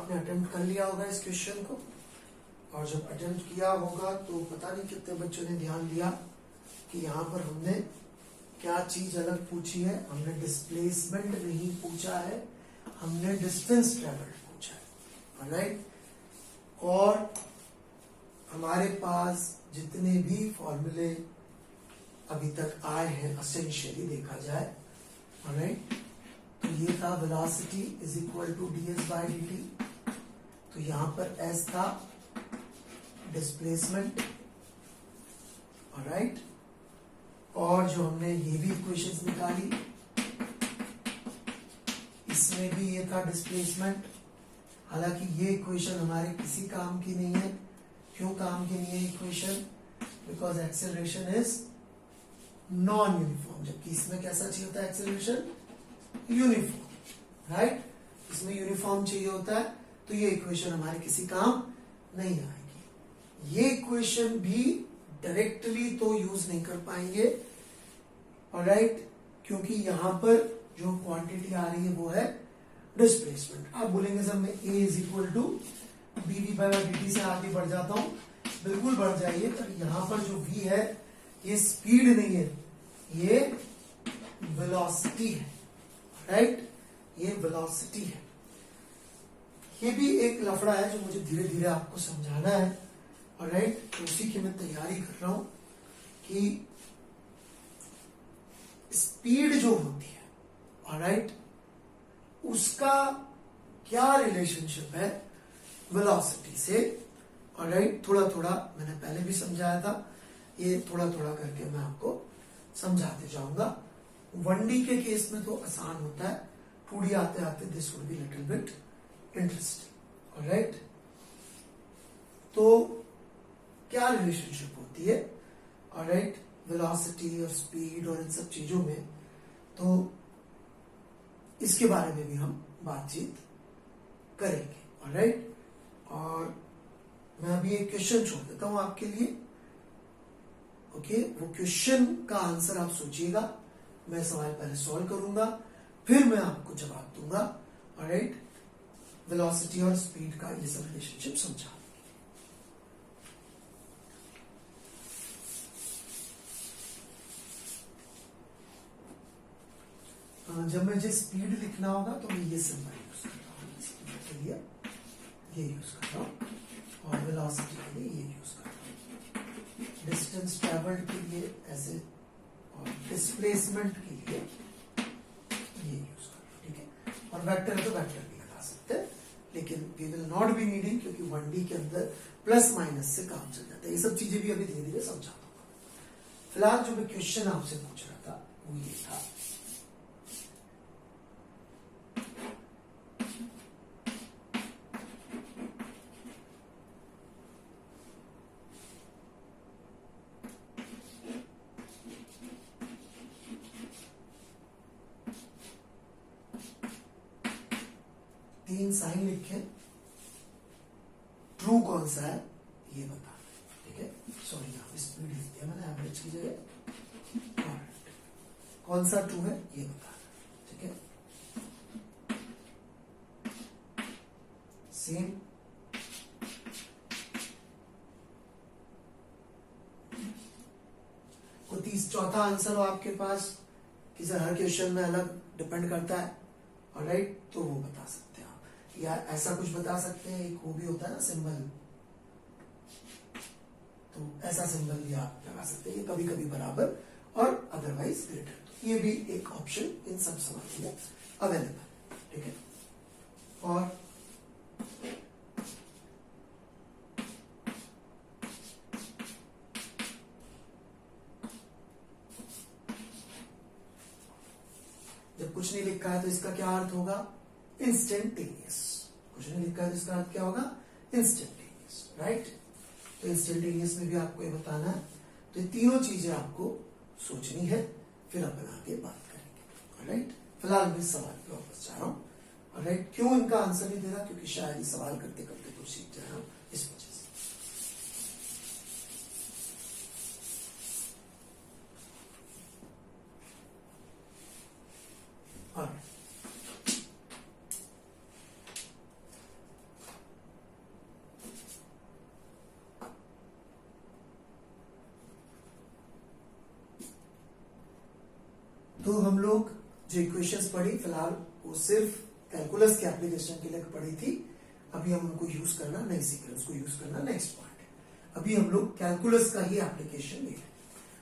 आपने अटेम्प्ट कर लिया होगा इस क्वेश्चन को, और जब अटेम्प्ट किया होगा तो पता नहीं कितने बच्चों ने ध्यान दिया कि यहाँ पर हमने क्या चीज अलग पूछी है। हमने डिस्प्लेसमेंट नहीं पूछा है, हमने डिस्टेंस ट्रेवल्ड पूछा है, राइट। और हमारे पास जितने भी फॉर्मूले अभी तक आए हैं एसेंशियली देखा जाए, राइट, तो ये था velocity is equal to ds by dt, तो यहां पर s था डिस्प्लेसमेंट, राइट। और जो हमने ये भी इक्वेशंस निकाली, इसमें भी ये था डिस्प्लेसमेंट। हालांकि ये इक्वेशन हमारे किसी काम की नहीं है। क्यों काम की नहीं है equation? Because acceleration is non uniform, जबकि इसमें कैसा चाहिए होता है एक्सेलरेशन? Uniform, right. इसमें यूनिफॉर्म चाहिए होता है, तो ये इक्वेशन हमारे किसी काम नहीं आएगी। ये इक्वेशन भी डायरेक्टली तो यूज नहीं कर पाएंगे, ऑलराइट, क्योंकि यहां पर जो क्वांटिटी आ रही है वो है डिस्प्लेसमेंट। आप बोलेंगे सर मैं a is equal to dv by dt से आगे बढ़ जाता हूं, बिल्कुल बढ़ जाइए, पर यहां पर जो v है ये स्पीड नहीं है, ये वेलोसिटी है, राइट, ये वेलोसिटी है। ये भी एक लफड़ा है जो मुझे धीरे धीरे आपको समझाना है, ऑलराइट, तो उसी की मैं तैयारी कर रहा हूं कि स्पीड जो होती है, ऑलराइट, उसका क्या रिलेशनशिप है वेलोसिटी से, ऑलराइट। थोड़ा थोड़ा मैंने पहले भी समझाया था, ये थोड़ा थोड़ा करके मैं आपको समझाते जाऊंगा। 1D के केस में तो आसान होता है, 2D आते आते this would be little bit interesting, alright. तो क्या रिलेशनशिप होती है, ऑलराइट, वेलोसिटी और स्पीड और इन सब चीजों में, तो इसके बारे में भी हम बातचीत करेंगे, ऑलराइट। और मैं अभी एक क्वेश्चन छोड़ देता हूं आपके लिए, ओके। वो क्वेश्चन का आंसर आप सोचिएगा, मैं सवाल पहले सॉल्व करूंगा, फिर मैं आपको जवाब दूंगा, ऑलराइट। वेलोसिटी और स्पीड का ये सब रिलेशनशिप समझा। जब मुझे स्पीड लिखना होगा तो मैं ये सिंबल यूज कर रहा हूँ, स्पीड के लिए ये यूज कर रहा हूँ, और वेलोसिटी के लिए ये यूज कर रहा हूँ, डिस्टेंस ट्रेवल्ड के लिए ऐसे, और डिस्प्लेसमेंट के लिए ये यूज कर रहा हूँ, ठीक है। और वेक्टर है तो वेक्टर भी लगा सकते हैं, लेकिन we will not be needing, क्योंकि 1D के अंदर प्लस माइनस से काम चल जाता है। ये सब चीजें भी अभी धीरे धीरे समझा दूंगा। फिलहाल जो मैं क्वेश्चन आपसे पूछ रहा था वो ये था, तीन साइन लिखे, ट्रू कौन सा है ये बता, ठीक है। सॉरी यहाँ पे स्पीड लिख दिया मैंने एवरेज की जगह, कौन सा ट्रू है ये बता, ठीक है। सेम कोई चौथा आंसर हो आपके पास कि सर हर क्वेश्चन में अलग डिपेंड करता है, ऑलराइट, तो वो बता सकते हैं आप, या ऐसा कुछ बता सकते हैं, एक वो भी होता है ना सिंबल, तो ऐसा सिंबल भी आप लगा सकते हैं, ये कभी कभी बराबर और अदरवाइज ग्रेटर, तो ये भी एक ऑप्शन इन सब सवालों में अवेलेबल, ठीक है। और जब कुछ नहीं लिखा है तो इसका क्या अर्थ होगा? इंस्टेंटेनियस। कुछ नहीं लिखा है तो इसका अर्थ क्या होगा? Instantaneous, right. तो इंस्टेंटेनियस में भी आपको ये बताना है, तो ये तीनों चीजें आपको सोचनी है, फिर अपन आगे बात करेंगे, राइट। फिलहाल मैं इस सवाल पे वापस जा रहा हूं, राइट। क्यों इनका आंसर नहीं दे रहा? क्योंकि शायद ये सवाल करते करते कुछ सीख जा रहा हूं, इस वजह से। तो हम लोग जो इक्वेशंस पढ़ी फिलहाल वो सिर्फ कैलकुलस के एप्लीकेशन के लिए पढ़ी थी। अभी हम उनको यूज करना नहीं सीख रहे, उसको यूज करना नेक्स्ट पार्ट है। अभी हम लोग कैलकुलस का ही एप्लीकेशन ले रहे हैं।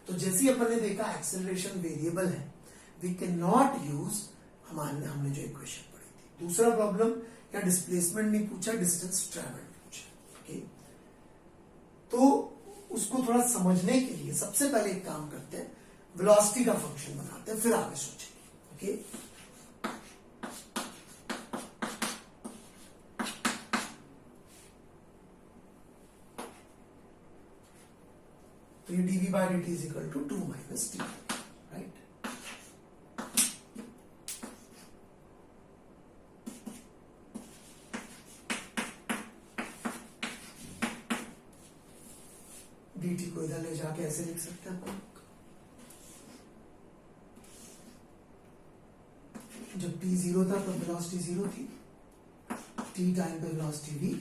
तो जैसे ही अपन ने देखा एक्सेलरेशन वेरिएबल है, वी कैन नॉट यूज हमने जो इक्वेशन पढ़ी थी। दूसरा प्रॉब्लम क्या डिस्प्लेसमेंट नहीं पूछा, डिस्टेंस ट्रैवल पूछा। ओके, तो उसको थोड़ा समझने के लिए सबसे पहले एक काम करते हैं, वेलोसिटी का फंक्शन बनाते हैं, फिर आगे सोचेंगे। ओके, तो ये dv by dt is equal to 2 minus t, right? dt को इधर ले जाके ऐसे लिख सकते हैं अपन, जब t 0 था तब वेलोसिटी 0 थी, t टाइम पे वेलोसिटी v,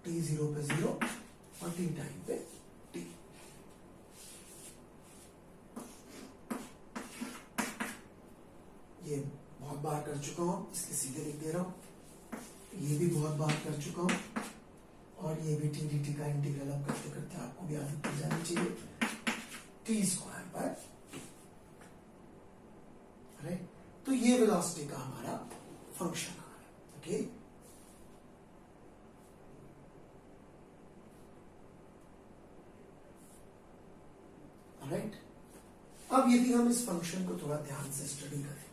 t 0 पे 0 और t टाइम पे t। ये बहुत बार कर चुका हूं इसलिए सीधे लिख दे रहा हूं, ये भी बहुत बार कर चुका हूं, और ये भी टी डी टी का इंटीग्रल अब करते करते आपको भी आदत पड़ जानी चाहिए, टी स्क्वायर बाय। राइट, तो ये वेलोसिटी का हमारा फंक्शन आ रहा है। ओके, राइट, अब यदि हम इस फंक्शन को थोड़ा ध्यान से स्टडी करें,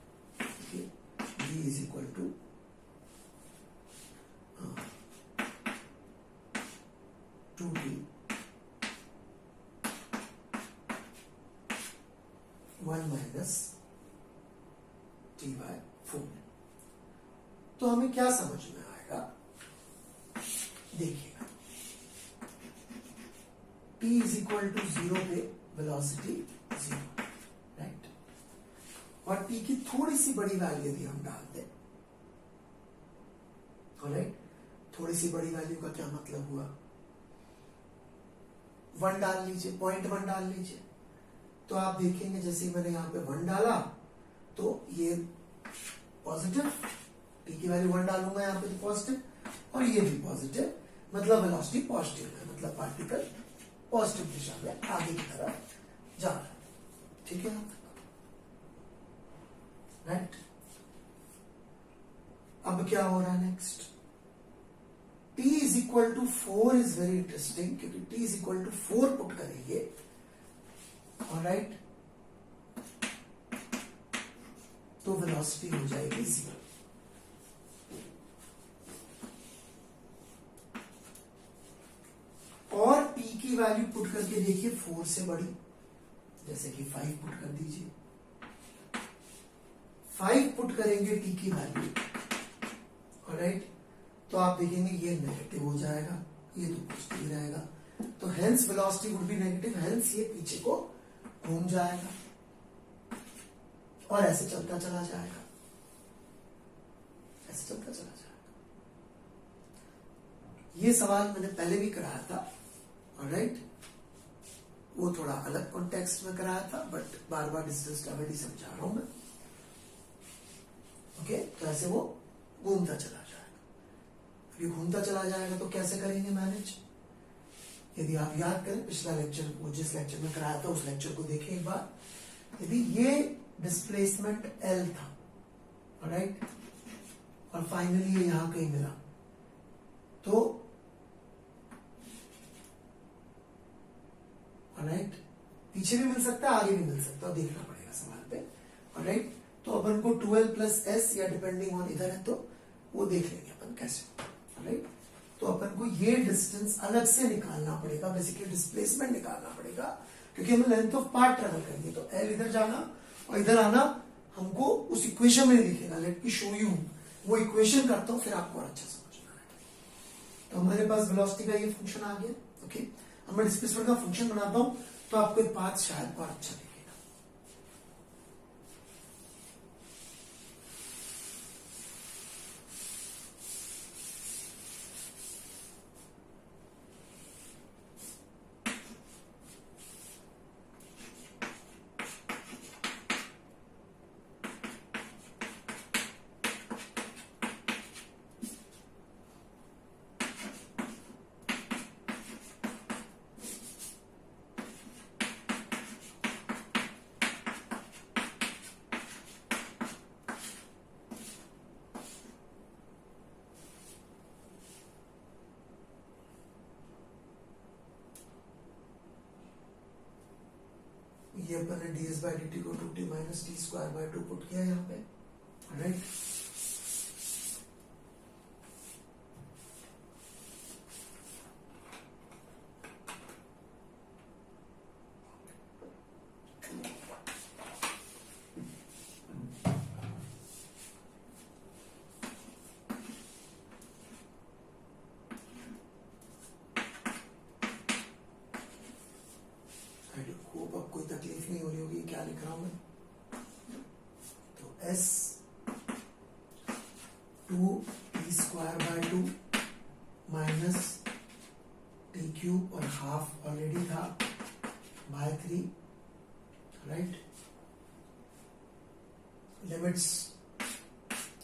v is equal to 2t 1 minus t by 4, तो हमें क्या समझ में आएगा, देखिएगा t इज इक्वल टू 0 पे वेलोसिटी 0, राइट, और t की थोड़ी सी बड़ी वैल्यू यदि हम डाल दें, ऑलराइट, थोड़ी सी बड़ी वैल्यू का क्या मतलब हुआ, 1 डाल लीजिए, 0.1 डाल लीजिए, तो आप देखेंगे जैसे मैंने यहां पे 1 डाला तो ये पॉजिटिव, t की वैल्यू 1 डालूंगा यहां पे तो पॉजिटिव, और ये भी पॉजिटिव, मतलब वेलोसिटी पॉजिटिव है, मतलब पार्टिकल पॉजिटिव दिशा में आगे की तरफ जा रहा है। ठीक है, राइट, अब क्या हो रहा है next, t is equal to 4 is very interesting, क्योंकि t is equal to 4 put करेंगे, ऑलराइट, तो वेलोसिटी हो जाएगी 0। और p की वैल्यू पुट करके देखिए 4 से बड़ी, जैसे कि 5 पुट कर दीजिए, 5 पुट करेंगे t की वैल्यू, ऑलराइट, तो आप देखेंगे ये नेगेटिव हो जाएगा, ये तो पॉजिटिव रहेगा, तो hence velocity would be negative, hence ये पीछे को घूम जाएगा और ऐसे चलता चला जाएगा, ऐसे चलता चला जाएगा। ये सवाल मैंने पहले भी कराया था, ऑलराइट, वो थोड़ा अलग कॉन्टेक्स्ट में कराया था, बट बार बार डिस्टेंस ट्रैवल ही समझा रहा हूं मैं। ओके, तो ऐसे वो घूमता चला जाएगा। अभी घूमता चला जाएगा तो कैसे करेंगे मैनेज, यदि आप याद करें पिछला लेक्चर, वो जिस लेक्चर में कराया था उस लेक्चर को देखें एक बार, यदि ये डिस्प्लेसमेंट L था, राइट, और फाइनली ये यहां कहीं मिला, तो राइट, पीछे भी मिल सकता है, आगे भी मिल सकता है, देखना पड़ेगा सवाल पे, राइट, तो अपन को 2L प्लस S या डिपेंडिंग ऑन इधर है तो वो देख लेंगे अपन कैसे, राइट, तो अपन को ये डिस्टेंस अलग से निकालना पड़ेगा, बेसिकली डिस्प्लेसमेंट निकालना पड़ेगा, क्योंकि हमें लेंथ ऑफ पार्ट ट्रेवल करनी है, तो L इधर जाना और इधर आना हमको उस इक्वेशन में दिखेगा। लेट मी शो यू, वो इक्वेशन करता हूं फिर आपको और अच्छा समझ में आएगा। तो हमारे पास वेलोसिटी का ये फंक्शन आ गया, ओके, अब मैं डिस्प्लेसमेंट का फंक्शन बनाता हूं तो आपको एक बात शायद और अच्छा दिखेगा। ये अपन ने ds बाई dt को 2t minus T square by 2 put किया यहाँ पे, राइट। अब कोई तकलीफ नहीं हो रही होगी क्या लिख रहा हूं मैं। तो s 2t square by 2 minus T cube और हाफ ऑलरेडी था बाय 3, राइट। लिमिट्स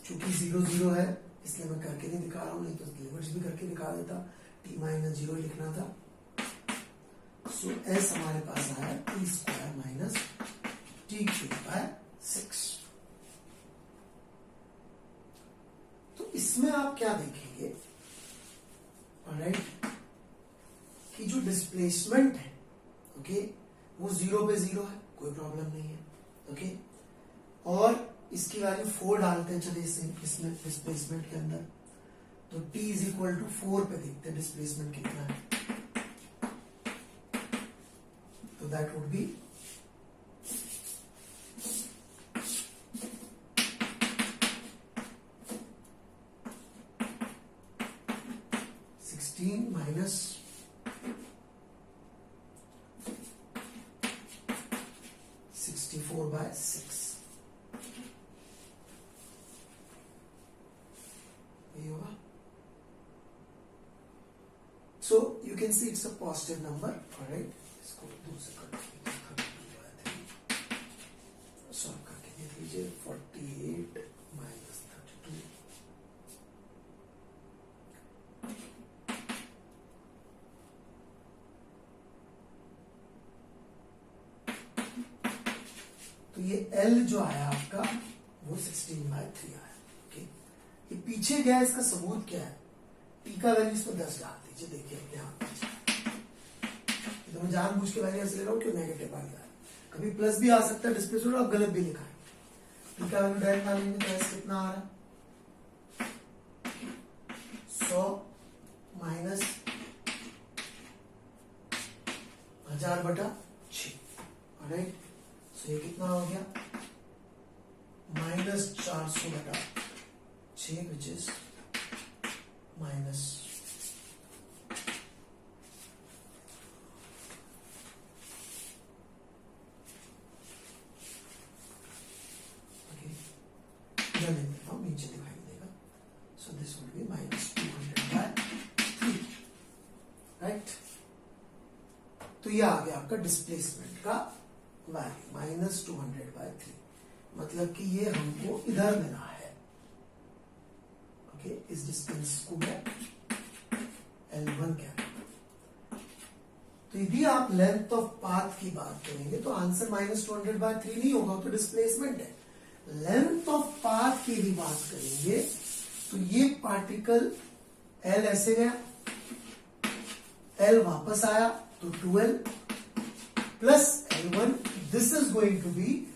चूंकि 0 0 है इसलिए मैं करके नहीं दिखा रहा हूं, नहीं तो लिमिट्स भी करके दिखा देता, t माइनस 0 लिखना था। सो s हमारे पास आया T square minus T cube by 6। तो इसमें आप क्या देखेंगे, राइट, कि जो डिस्प्लेसमेंट है, ओके, वो 0 पे 0 है, कोई प्रॉब्लम नहीं है, ओके। और इसकी वैल्यू 4 डालते हैं, चलिए इसमें डिस्प्लेसमेंट के अंदर, तो t इज इक्वल टू 4 पे देखते हैं डिस्प्लेसमेंट कितना है। So that would be 16 minus 64 by 6. यही होगा। So you can see it's a positive number, alright. इसको दूसरे सॉल्व करके दे दीजिए। 48 माइनस 32, तो ये L जो आया आपका वो 16/3 आया, ओके। ये पीछे गया, इसका सबूत क्या है, T का वैल्यू इसमें 10 डाल दीजिए, देखिए अपने आप। तो मैं जानबूझ के वैल्यू ऐसे ले रहा हूँ क्यों, नेगेटिव आ गया, कभी प्लस भी आ सकता है डिस्प्लेसमेंट, आप गलत भी लिखा है। टी का वैल्यू डायरेक्ट डालेंगे तो ऐसे कितना आ रहा है, 100 माइनस 1000/6, राइट। सो ये कितना हो गया, माइनस 400/6, विच इज माइनस नीचे दिखाई देगा। So this would be minus 200/3, right. तो ये आ गया आपका डिस्प्लेसमेंट का वैल्यू माइनस 200/3, मतलब कि ये हमको इधर मिला है, ओके। इस डिस्टेंस को मैं L1 कहता हूं। तो यदि आप लेंथ ऑफ पाथ की बात करेंगे तो आंसर माइनस 200/3 नहीं होगा, तो डिस्प्लेसमेंट है। लेंथ ऑफ पाथ की भी बात करेंगे तो ये पार्टिकल L ऐसे गया, L वापस आया तो 2L plus L1, this is going to be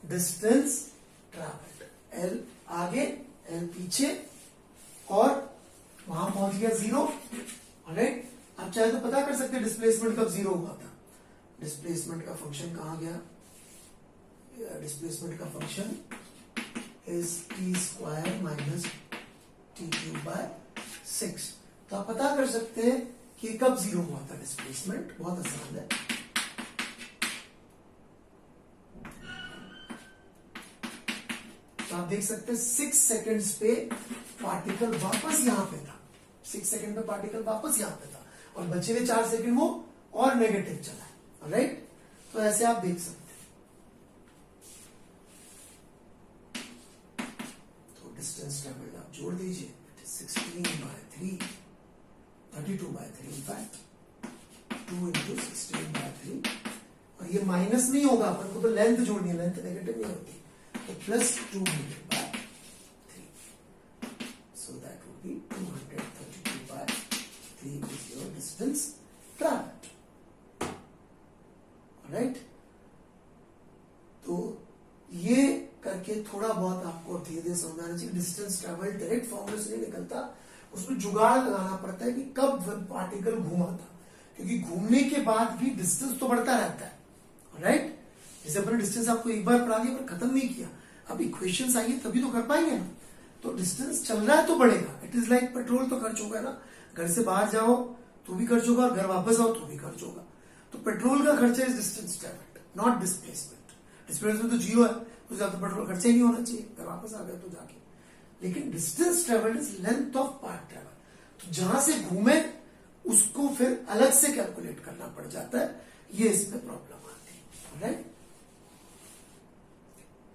distance travelled. L आगे L पीछे और वहां पहुंच गया 0, राइट। आप चाहे तो पता कर सकते हैं डिस्प्लेसमेंट कब 0 हुआ था। डिस्प्लेसमेंट का फंक्शन कहां गया, डिस्प्लेसमेंट का function is T square minus T cube by 6। तो आप पता कर सकते हैं कि कब 0 हुआ था डिस्प्लेसमेंट, बहुत आसान है। तो आप देख सकते हैं 6 सेकंड्स पे पार्टिकल वापस यहां पे था, 6 सेकंड पे पार्टिकल वापस यहां पे था, और बचे हुए 4 सेकंड वो और नेगेटिव चला है, राइट। तो ऐसे आप देख सकते हैं। डिस्टेंस ट्रेवल्ड आप जोड़ दीजिए, 16/3, 32/3 इनफैक्ट, 2 into 16/3, और ये माइनस नहीं होगा, अपन को तो लेंथ जोड़नी है, लेंथ नेगेटिव नहीं होती, तो plus 200/3, so that would be 232/3 is your distance travelled, right. करके थोड़ा बहुत आपको धीरे धीरे समझाना चाहिए। डिस्टेंस ट्रेवल डायरेक्ट फॉर्मूले से नहीं निकलता, उसमें जुगाड़ लगाना पड़ता है कि कब पार्टिकल घूमा था, क्योंकि घूमने के बाद भी डिस्टेंस तो बढ़ता रहता है, राइट। जैसे अपने डिस्टेंस आपको एक बार पढ़ा दिया पर खत्म नहीं किया, अब इक्वेशंस आएंगे तभी तो कर पाएंगे ना। तो डिस्टेंस चल रहा है तो बढ़ेगा। इट इज लाइक पेट्रोल तो खर्च होगा ना, घर से बाहर जाओ तो भी खर्च होगा, घर वापस आओ तो भी खर्च होगा। तो पेट्रोल का खर्चा is distance travelled, not displacement. Displacement तो जीरो है, उससे ज्यादा पेट्रोल खर्चा ही नहीं होना चाहिए, घर वापस आ गया तो जाके। लेकिन distance travelled is length of part travel, तो जहां से घूमे उसको फिर अलग से कैलकुलेट करना पड़ जाता है, ये इसमें प्रॉब्लम आती है, राइट।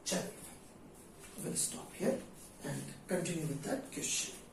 चलिए, we'll stop here and continue with that question.